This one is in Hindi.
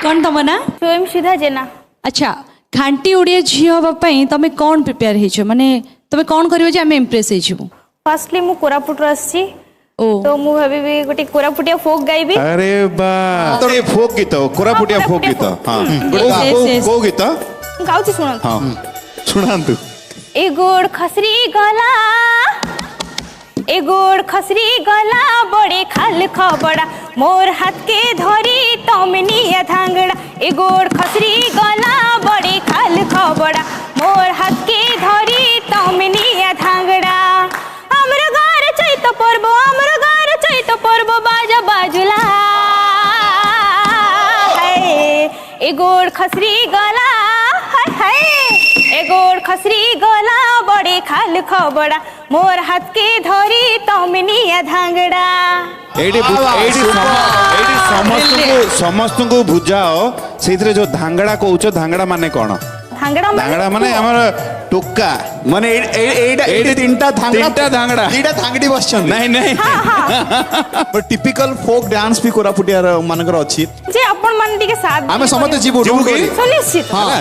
कौन तुम ना स्वयं सीधा जेना। अच्छा खांटी ओडिया झी हवा पई तमे कौन प्रिपेयर हेछो माने तमे कौन करियो जे हमें इंप्रेस हेछो। फर्स्टली मु कोरापुट आसी ओ तो मु भाबी गोटे कोरापुटिया फोक गाइबी। अरे बा तो ये फोक गीत कोरापुटिया फोक गीत हां को गीत गाउची सुन। हां सुनांतु। ए गोड़ खसरी गला ए गोड़ खसरी गला बड़े खाल खबड़ा मोर हाथ के धरी तमनिया धांगड़ा। ए गोड़ खसरी गला बड़े खाल खबड़ा मोर हाथ के धरी तमनिया धांगड़ा। हमरो घर चैत पर्व हमरो घर चैत पर्व बाजा बाजुला है। ए गोड़ खसरी गला हाय हाय ए गोड़ खसरी गला बड़े खाल खबड़ा मोर हाथ के धरी तमनिया धांगड़ा। एडी समस्त को बुझाओ से जो धांगड़ा कहूच धांगड़ा माने कौन धांगड़ा माने हमर टोका माने एडी तीनटा धांगड़ा दीटा धांगडी बसछन नहीं नहीं बट टिपिकल फोक डांस भी कोरापुटिया मानकर अछि जे अपन मन टिके साथ आमे समस्त जीवो सुनिश्चित। हां